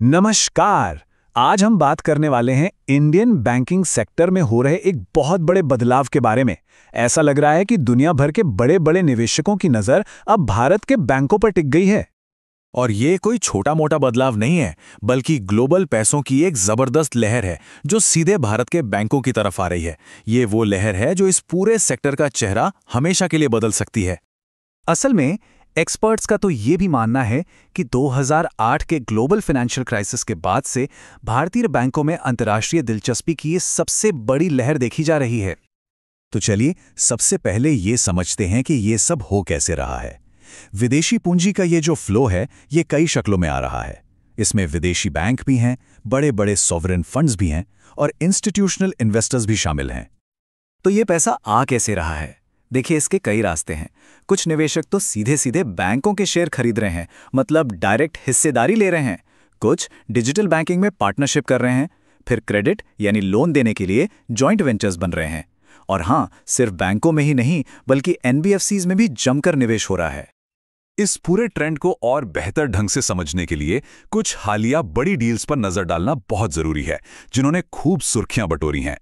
नमस्कार। आज हम बात करने वाले हैं इंडियन बैंकिंग सेक्टर में हो रहे एक बहुत बड़े बदलाव के बारे में। ऐसा लग रहा है कि दुनिया भर के बड़े बड़े निवेशकों की नज़र अब भारत के बैंकों पर टिक गई है। और ये कोई छोटा मोटा बदलाव नहीं है, बल्कि ग्लोबल पैसों की एक जबरदस्त लहर है जो सीधे भारत के बैंकों की तरफ आ रही है। ये वो लहर है जो इस पूरे सेक्टर का चेहरा हमेशा के लिए बदल सकती है। असल में एक्सपर्ट्स का तो ये भी मानना है कि 2008 के ग्लोबल फाइनेंशियल क्राइसिस के बाद से भारतीय बैंकों में अंतर्राष्ट्रीय दिलचस्पी की ये सबसे बड़ी लहर देखी जा रही है। तो चलिए सबसे पहले ये समझते हैं कि ये सब हो कैसे रहा है। विदेशी पूंजी का ये जो फ्लो है, ये कई शक्लों में आ रहा है। इसमें विदेशी बैंक भी हैं, बड़े बड़े सॉवरेन फंड्स भी हैं और इंस्टीट्यूशनल इन्वेस्टर्स भी शामिल हैं। तो ये पैसा आ कैसे रहा है? देखिए, इसके कई रास्ते हैं। कुछ निवेशक तो सीधे सीधे बैंकों के शेयर खरीद रहे हैं, मतलब डायरेक्ट हिस्सेदारी ले रहे हैं। कुछ डिजिटल बैंकिंग में पार्टनरशिप कर रहे हैं, फिर क्रेडिट यानी लोन देने के लिए जॉइंट वेंचर्स बन रहे हैं। और हाँ, सिर्फ बैंकों में ही नहीं बल्कि एनबीएफसीज में भी जमकर निवेश हो रहा है। इस पूरे ट्रेंड को और बेहतर ढंग से समझने के लिए कुछ हालिया बड़ी डील्स पर नजर डालना बहुत जरूरी है, जिन्होंने खूब सुर्खियां बटोरी हैं।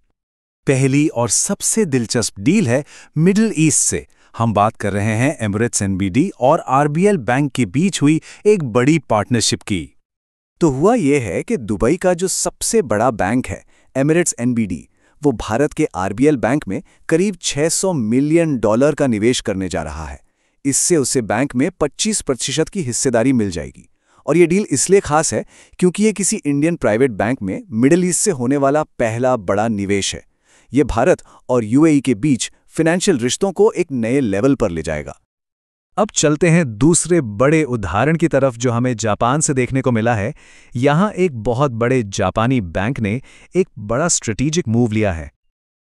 पहली और सबसे दिलचस्प डील है मिडिल ईस्ट से। हम बात कर रहे हैं एमिरेट्स एनबीडी और आरबीएल बैंक के बीच हुई एक बड़ी पार्टनरशिप की। तो हुआ यह है कि दुबई का जो सबसे बड़ा बैंक है एमिरेट्स एनबीडी, वो भारत के आरबीएल बैंक में करीब $600 मिलियन का निवेश करने जा रहा है। इससे उसे बैंक में 25% की हिस्सेदारी मिल जाएगी। और ये डील इसलिए खास है क्योंकि ये किसी इंडियन प्राइवेट बैंक में मिडिल ईस्ट से होने वाला पहला बड़ा निवेश है। ये भारत और यूएई के बीच फाइनेंशियल रिश्तों को एक नए लेवल पर ले जाएगा। अब चलते हैं दूसरे बड़े उदाहरण की तरफ जो हमें जापान से देखने को मिला है। यहाँ एक बहुत बड़े जापानी बैंक ने एक बड़ा स्ट्रेटेजिक मूव लिया है।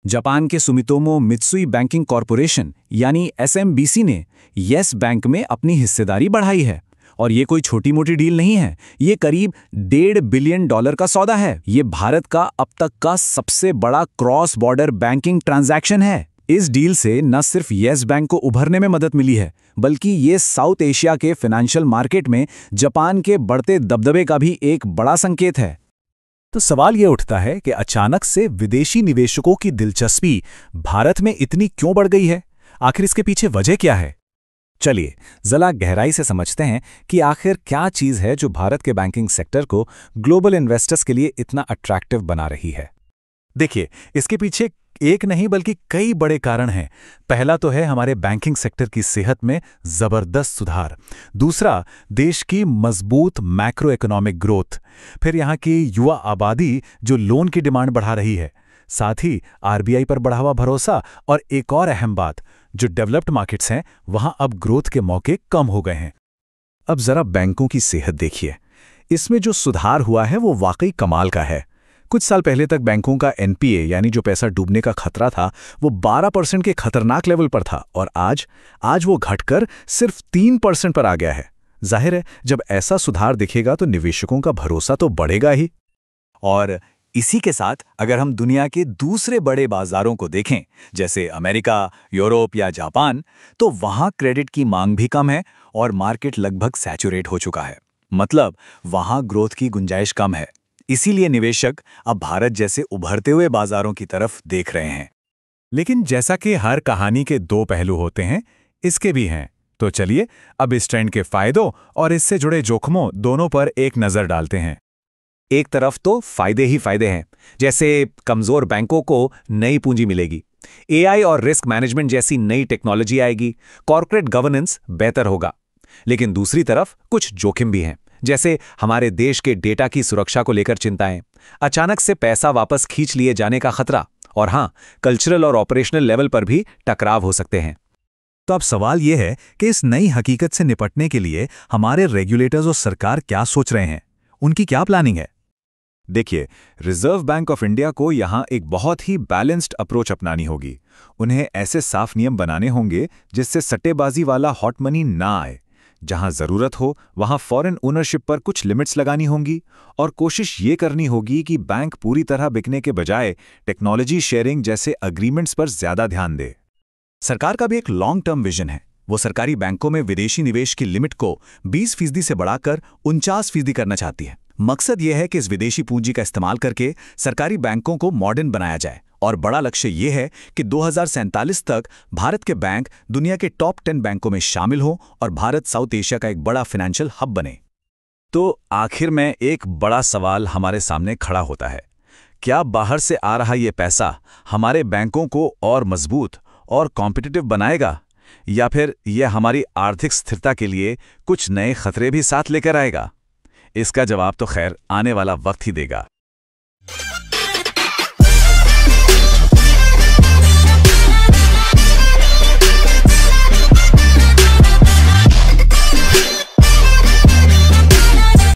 जापान के सुमितोमो मित्सुई बैंकिंग कॉरपोरेशन यानी एसएमबीसी ने येस बैंक में अपनी हिस्सेदारी बढ़ाई है। और ये कोई छोटी मोटी डील नहीं है, ये करीब $1.5 बिलियन का सौदा है। ये भारत का अब तक का सबसे बड़ा क्रॉस बॉर्डर बैंकिंग ट्रांजैक्शन है। इस डील से न सिर्फ येस बैंक को उभरने में मदद मिली है, बल्कि ये साउथ एशिया के फाइनेंशियल मार्केट में जापान के बढ़ते दबदबे का भी एक बड़ा संकेत है। तो सवाल ये उठता है कि अचानक से विदेशी निवेशकों की दिलचस्पी भारत में इतनी क्यों बढ़ गई है? आखिर इसके पीछे वजह क्या है? चलिए जरा गहराई से समझते हैं कि आखिर क्या चीज़ है जो भारत के बैंकिंग सेक्टर को ग्लोबल इन्वेस्टर्स के लिए इतना अट्रैक्टिव बना रही है। देखिए, इसके पीछे एक नहीं बल्कि कई बड़े कारण हैं। पहला तो है हमारे बैंकिंग सेक्टर की सेहत में जबरदस्त सुधार। दूसरा, देश की मजबूत मैक्रो इकोनॉमिक ग्रोथ। फिर यहाँ की युवा आबादी जो लोन की डिमांड बढ़ा रही है। साथ ही आरबीआई पर बढ़ा हुआ भरोसा। और एक और अहम बात, जो डेवलप्ड मार्केट्स हैं वहां अब ग्रोथ के मौके कम हो गए हैं। अब जरा बैंकों की सेहत देखिए। इसमें जो सुधार हुआ है वो वाकई कमाल का है। कुछ साल पहले तक बैंकों का एनपीए यानी जो पैसा डूबने का खतरा था वो 12% के खतरनाक लेवल पर था, और आज वो घटकर सिर्फ 3% पर आ गया है। जाहिर है, जब ऐसा सुधार दिखेगा तो निवेशकों का भरोसा तो बढ़ेगा ही। और इसी के साथ अगर हम दुनिया के दूसरे बड़े बाजारों को देखें, जैसे अमेरिका, यूरोप या जापान, तो वहां क्रेडिट की मांग भी कम है और मार्केट लगभग सैचुरेट हो चुका है। मतलब वहां ग्रोथ की गुंजाइश कम है। इसीलिए निवेशक अब भारत जैसे उभरते हुए बाजारों की तरफ देख रहे हैं। लेकिन जैसा कि हर कहानी के दो पहलू होते हैं, इसके भी हैं। तो चलिए अब इस ट्रेंड के फायदों और इससे जुड़े जोखिमों दोनों पर एक नजर डालते हैं। एक तरफ तो फायदे ही फायदे हैं, जैसे कमजोर बैंकों को नई पूंजी मिलेगी, एआई और रिस्क मैनेजमेंट जैसी नई टेक्नोलॉजी आएगी, कॉर्पोरेट गवर्नेंस बेहतर होगा। लेकिन दूसरी तरफ कुछ जोखिम भी हैं, जैसे हमारे देश के डेटा की सुरक्षा को लेकर चिंताएं, अचानक से पैसा वापस खींच लिए जाने का खतरा, और हाँ, कल्चरल और ऑपरेशनल लेवल पर भी टकराव हो सकते हैं। तो अब सवाल यह है कि इस नई हकीकत से निपटने के लिए हमारे रेगुलेटर्स और सरकार क्या सोच रहे हैं, उनकी क्या प्लानिंग है? देखिए, रिजर्व बैंक ऑफ इंडिया को यहाँ एक बहुत ही बैलेंस्ड अप्रोच अपनानी होगी। उन्हें ऐसे साफ नियम बनाने होंगे जिससे सट्टेबाजी वाला हॉट मनी ना आए। जहां जरूरत हो वहां फॉरेन ओनरशिप पर कुछ लिमिट्स लगानी होंगी, और कोशिश ये करनी होगी कि बैंक पूरी तरह बिकने के बजाय टेक्नोलॉजी शेयरिंग जैसे अग्रीमेंट्स पर ज्यादा ध्यान दे। सरकार का भी एक लॉन्ग टर्म विजन है। वो सरकारी बैंकों में विदेशी निवेश की लिमिट को 20% से बढ़ाकर 49% करना चाहती है। मकसद यह है कि इस विदेशी पूंजी का इस्तेमाल करके सरकारी बैंकों को मॉडर्न बनाया जाए और बड़ा लक्ष्य यह है कि 2047 तक भारत के बैंक दुनिया के टॉप 10 बैंकों में शामिल हों और भारत साउथ एशिया का एक बड़ा फाइनेंशियल हब बने। तो आखिर में एक बड़ा सवाल हमारे सामने खड़ा होता है, क्या बाहर से आ रहा ये पैसा हमारे बैंकों को और मजबूत और कॉम्पिटिटिव बनाएगा, या फिर यह हमारी आर्थिक स्थिरता के लिए कुछ नए खतरे भी साथ लेकर आएगा? इसका जवाब तो खैर आने वाला वक्त ही देगा।